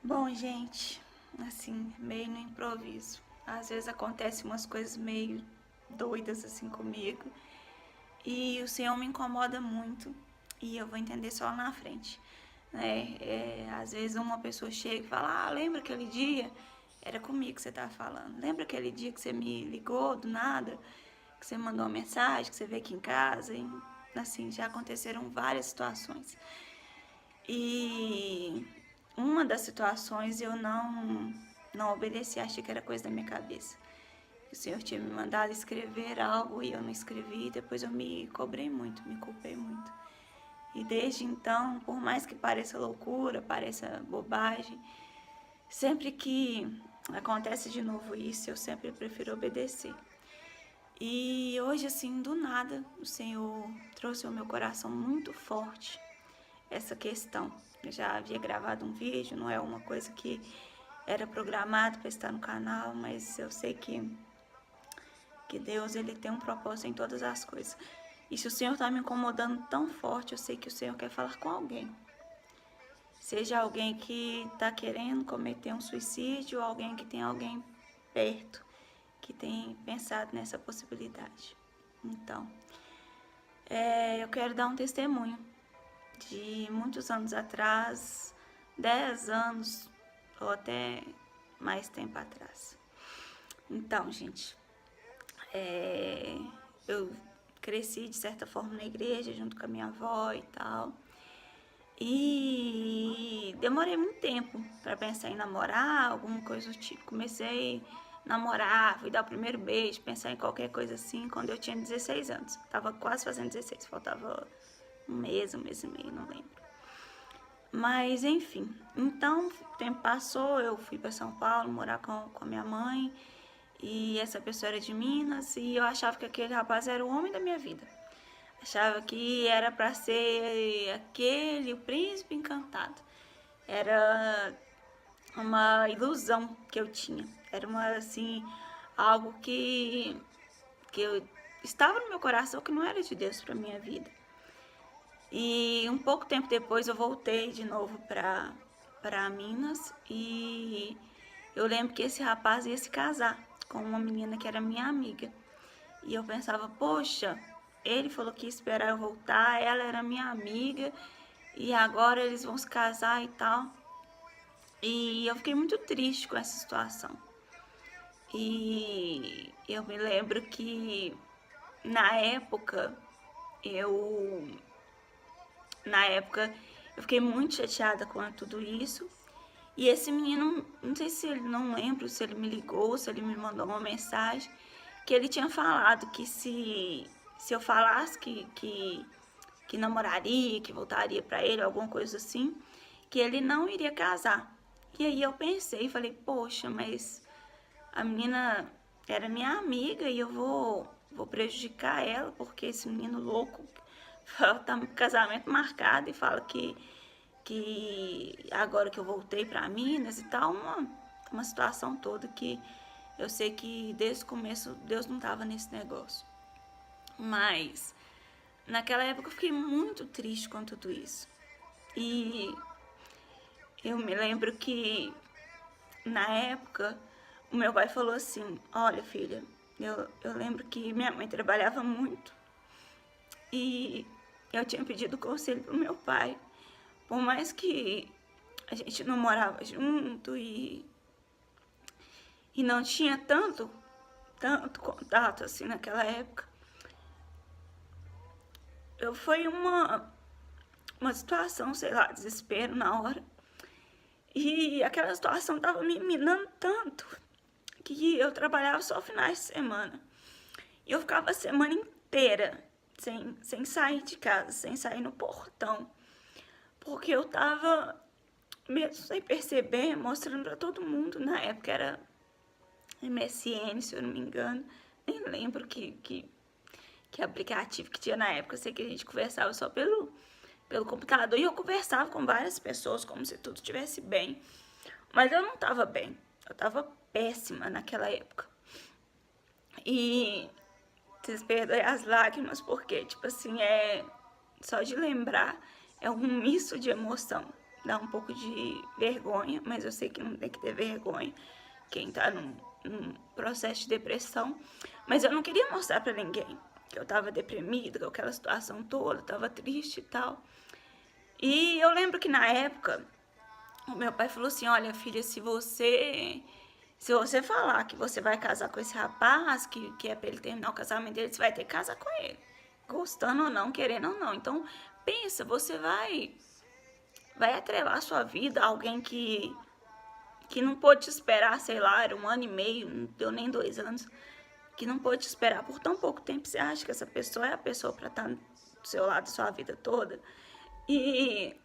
Bom, gente, assim, meio no improviso. Às vezes acontecem umas coisas meio doidas assim comigo e o Senhor me incomoda muito e eu vou entender só lá na frente, né? Às vezes uma pessoa chega e fala: lembra aquele dia? Era comigo que você tava falando. Lembra aquele dia que você me ligou do nada? Que você mandou uma mensagem, que você veio aqui em casa? E, assim, já aconteceram várias situações. E uma das situações eu não obedeci, achei que era coisa da minha cabeça. O Senhor tinha me mandado escrever algo e eu não escrevi, depois eu me cobrei muito, me culpei muito. E desde então, por mais que pareça loucura, pareça bobagem, sempre que acontece de novo isso, eu sempre prefiro obedecer. E hoje, assim, do nada, o Senhor trouxe ao meu coração muito forte essa questão. Eu já havia gravado um vídeo, não é uma coisa que era programado para estar no canal, mas eu sei que Deus ele tem um propósito em todas as coisas. E se o Senhor está me incomodando tão forte, eu sei que o Senhor quer falar com alguém. Seja alguém que está querendo cometer um suicídio, ou alguém que tem alguém perto que tem pensado nessa possibilidade. Então, eu quero dar um testemunho de muitos anos atrás, 10 anos ou até mais tempo atrás. Então, gente, eu cresci de certa forma na igreja junto com a minha avó e tal. E demorei muito tempo para pensar em namorar, alguma coisa do tipo. Comecei a namorar, fui dar o primeiro beijo, pensar em qualquer coisa assim quando eu tinha 16 anos. Tava quase fazendo 16, faltava um mês e meio, não lembro. Mas enfim, então o tempo passou, eu fui para São Paulo morar com a minha mãe. E essa pessoa era de Minas e eu achava que aquele rapaz era o homem da minha vida. Achava que era para ser aquele, o príncipe encantado. Era uma ilusão que eu tinha. Era uma, assim, algo que eu estava no meu coração que não era de Deus para minha vida. E um pouco tempo depois eu voltei de novo para Minas e eu lembro que esse rapaz ia se casar com uma menina que era minha amiga. E eu pensava, poxa, ele falou que ia esperar eu voltar, ela era minha amiga e agora eles vão se casar e tal. E eu fiquei muito triste com essa situação. E eu me lembro que na época eu na época eu fiquei muito chateada com tudo isso. E esse menino, não sei se ele não lembro, se ele me ligou, se ele me mandou uma mensagem, que ele tinha falado que se eu falasse que namoraria, que voltaria pra ele, alguma coisa assim, que ele não iria casar. E aí eu pensei e falei, poxa, mas a menina era minha amiga e eu vou prejudicar ela, porque esse menino louco tá com casamento marcado e fala que agora que eu voltei para Minas e tal, uma situação toda que eu sei que desde o começo Deus não estava nesse negócio. Mas naquela época eu fiquei muito triste com tudo isso. E eu me lembro que na época o meu pai falou assim: olha, filha, eu lembro que minha mãe trabalhava muito e eu tinha pedido conselho pro meu pai. Por mais que a gente não morava junto e não tinha tanto contato assim naquela época, foi uma situação, sei lá, desespero na hora. E aquela situação tava me minando tanto que eu trabalhava só finais de semana. E eu ficava a semana inteira sem sair de casa, sem sair no portão. Porque eu tava, mesmo sem perceber, mostrando pra todo mundo. Na época era MSN, se eu não me engano. Nem lembro que aplicativo que tinha na época. Eu sei que a gente conversava só pelo computador. E eu conversava com várias pessoas como se tudo estivesse bem. Mas eu não tava bem. Eu tava péssima naquela época. E vocês perdoem as lágrimas, porque, tipo assim, só de lembrar é um misto de emoção. dá um pouco de vergonha, mas eu sei que não tem que ter vergonha quem tá num processo de depressão. Mas eu não queria mostrar pra ninguém que eu tava deprimida, com aquela situação toda, tava triste e tal. E eu lembro que na época, o meu pai falou assim, olha filha, se você falar que você vai casar com esse rapaz, que é pra ele terminar o casamento dele, você vai ter que casar com ele. Gostando ou não, querendo ou não. Então, pensa, você vai atrelar a sua vida a alguém que não pôde esperar, sei lá, era 1 ano e meio, não deu nem 2 anos, que não pôde esperar por tão pouco tempo. Você acha que essa pessoa é a pessoa pra estar do seu lado sua vida toda? E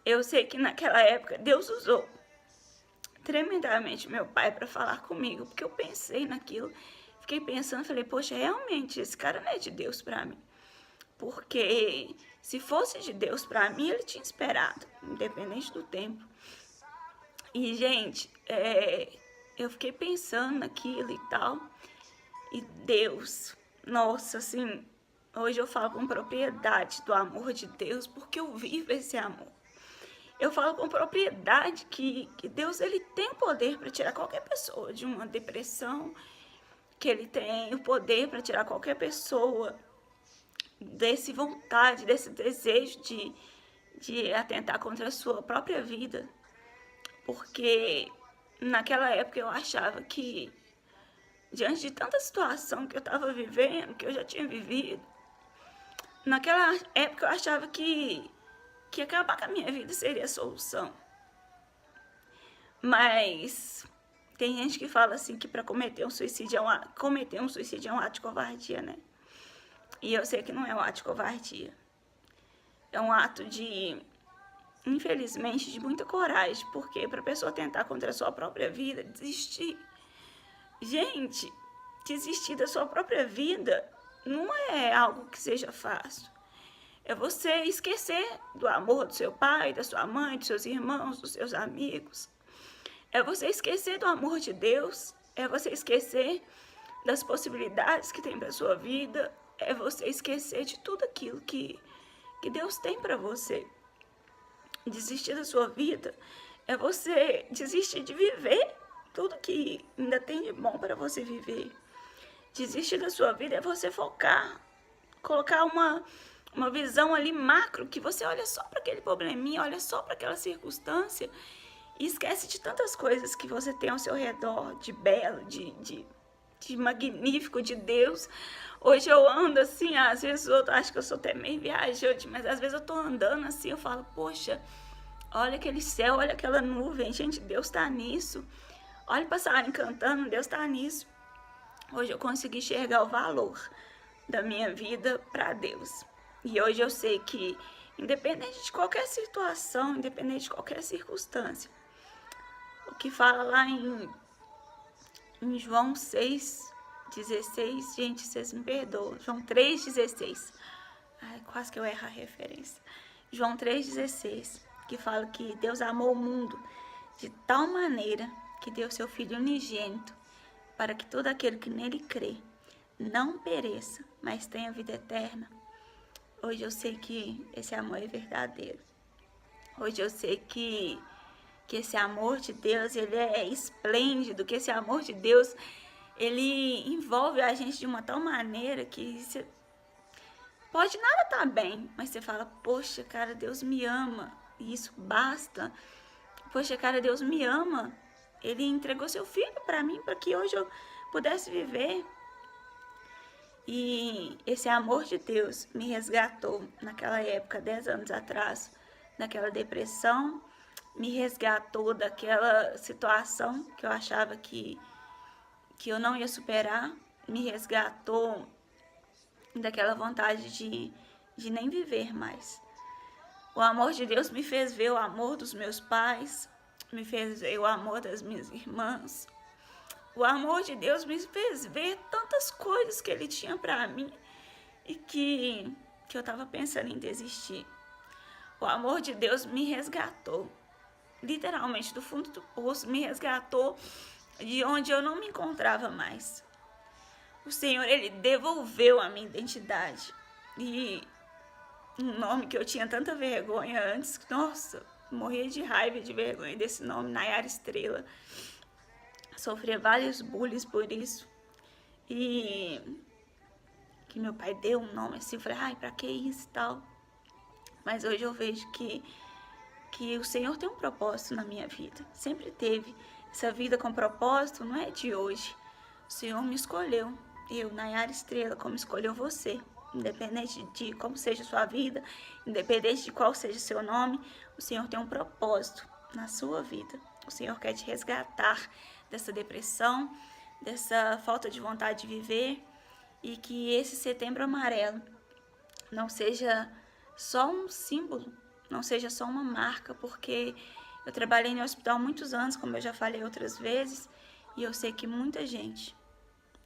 eu sei que naquela época Deus usou tremendamente meu pai para falar comigo, porque eu pensei naquilo, fiquei pensando, falei, poxa, realmente esse cara não é de Deus para mim, porque se fosse de Deus para mim, ele tinha esperado, independente do tempo. E gente, eu fiquei pensando naquilo e tal, e Deus, nossa, assim, hoje eu falo com propriedade do amor de Deus, porque eu vivo esse amor. Eu falo com propriedade que Deus, ele tem o poder para tirar qualquer pessoa de uma depressão, que ele tem o poder para tirar qualquer pessoa desse vontade, desse desejo de atentar contra a sua própria vida. Porque naquela época eu achava que, diante de tanta situação que eu estava vivendo, que eu já tinha vivido, naquela época eu achava que acabar com a minha vida seria a solução. Mas tem gente que fala assim que para cometer um suicídio é um ato de covardia, né? E eu sei que não é um ato de covardia. É um ato de, infelizmente, de muita coragem, porque para a pessoa tentar contra a sua própria vida, desistir. Gente, desistir da sua própria vida não é algo que seja fácil. É você esquecer do amor do seu pai, da sua mãe, dos seus irmãos, dos seus amigos. É você esquecer do amor de Deus. É você esquecer das possibilidades que tem para sua vida. É você esquecer de tudo aquilo que Deus tem para você. Desistir da sua vida é você desistir de viver tudo que ainda tem de bom para você viver. Desistir da sua vida é você focar, colocar uma visão ali macro, que você olha só para aquele probleminha, olha só para aquela circunstância e esquece de tantas coisas que você tem ao seu redor, de belo, de magnífico, de Deus. Hoje eu ando assim, às vezes eu acho que eu sou até meio viajante, mas às vezes eu tô andando assim, eu falo, poxa, olha aquele céu, olha aquela nuvem, gente, Deus tá nisso. Olha o passarinho cantando, Deus tá nisso. Hoje eu consegui enxergar o valor da minha vida para Deus. E hoje eu sei que, independente de qualquer situação, independente de qualquer circunstância, o que fala lá em João 6,16, gente, vocês me perdoam, João 3,16, ai, quase que eu erro a referência, João 3,16, que fala que Deus amou o mundo de tal maneira que deu seu Filho unigênito, para que todo aquele que nele crê não pereça, mas tenha vida eterna. Hoje eu sei que esse amor é verdadeiro. Hoje eu sei que esse amor de Deus, ele é esplêndido, que esse amor de Deus, ele envolve a gente de uma tal maneira que você pode nada estar bem, mas você fala, poxa, cara, Deus me ama, e isso basta. Poxa, cara, Deus me ama. Ele entregou seu filho para mim, para que hoje eu pudesse viver. E esse amor de Deus me resgatou naquela época, 10 anos atrás, naquela depressão, me resgatou daquela situação que eu achava que eu não ia superar, me resgatou daquela vontade de nem viver mais. O amor de Deus me fez ver o amor dos meus pais, me fez ver o amor das minhas irmãs. O amor de Deus me fez ver tantas coisas que Ele tinha para mim e que eu estava pensando em desistir. O amor de Deus me resgatou, literalmente do fundo do poço, me resgatou de onde eu não me encontrava mais. O Senhor, Ele devolveu a minha identidade e um nome que eu tinha tanta vergonha antes, nossa, morria de raiva e de vergonha desse nome, Nayara Estrela. Sofria vários bullies por isso. E que meu pai deu um nome assim, eu falei, ai, pra que isso e tal. Mas hoje eu vejo que o Senhor tem um propósito na minha vida. Sempre teve. Essa vida com propósito não é de hoje. O Senhor me escolheu. Eu, Nayara Estrela, como escolheu você. Independente de como seja a sua vida, independente de qual seja o seu nome, o Senhor tem um propósito na sua vida. O Senhor quer te resgatar dessa depressão, dessa falta de vontade de viver, e que esse setembro amarelo não seja só um símbolo, não seja só uma marca, porque eu trabalhei no hospital muitos anos, como eu já falei outras vezes, e eu sei que muita gente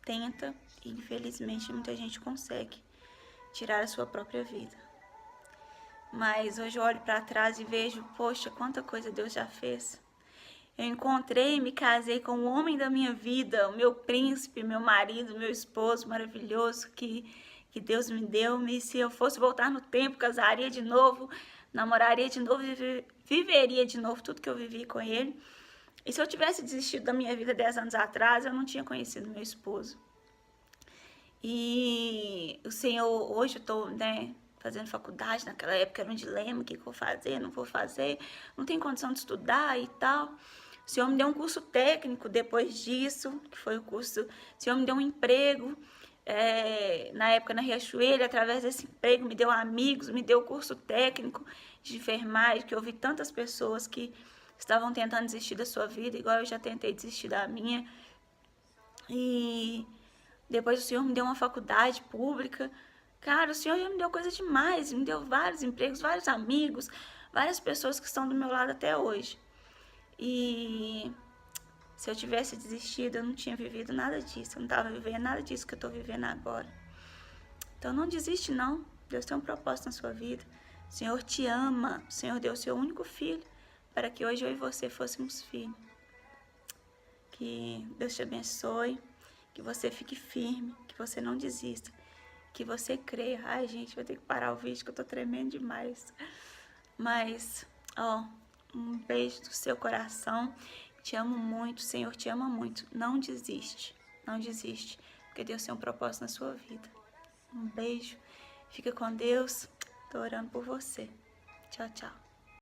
tenta e infelizmente muita gente consegue tirar a sua própria vida. Mas hoje eu olho para trás e vejo, poxa, quanta coisa Deus já fez. Eu encontrei e me casei com o homem da minha vida, o meu príncipe, meu marido, meu esposo maravilhoso que Deus me deu. E se eu fosse voltar no tempo, casaria de novo, namoraria de novo, viveria de novo tudo que eu vivi com ele. E se eu tivesse desistido da minha vida 10 anos atrás, eu não tinha conhecido meu esposo. E o Senhor, hoje eu estou, fazendo faculdade, naquela época era um dilema, o que eu vou fazer, não vou fazer, não tenho condição de estudar e tal. O Senhor me deu um curso técnico depois disso, que foi o curso, o Senhor me deu um emprego, na época na Riachuelo, através desse emprego me deu amigos, me deu curso técnico de enfermagem, que eu vi tantas pessoas que estavam tentando desistir da sua vida, igual eu já tentei desistir da minha. E depois o Senhor me deu uma faculdade pública. Cara, o Senhor já me deu coisa demais, me deu vários empregos, vários amigos, várias pessoas que estão do meu lado até hoje. E se eu tivesse desistido, eu não tinha vivido nada disso, eu não estava vivendo nada disso que eu estou vivendo agora. Então não desiste não, Deus tem um propósito na sua vida. O Senhor te ama, o Senhor deu o seu único filho para que hoje eu e você fôssemos filhos. Que Deus te abençoe, que você fique firme, que você não desista, que você creia. Ai, gente, vou ter que parar o vídeo que eu tô tremendo demais. Mas, um beijo do seu coração. Te amo muito, o Senhor te ama muito. Não desiste, não desiste, porque Deus tem um propósito na sua vida. Um beijo, fica com Deus. Tô orando por você. Tchau, tchau.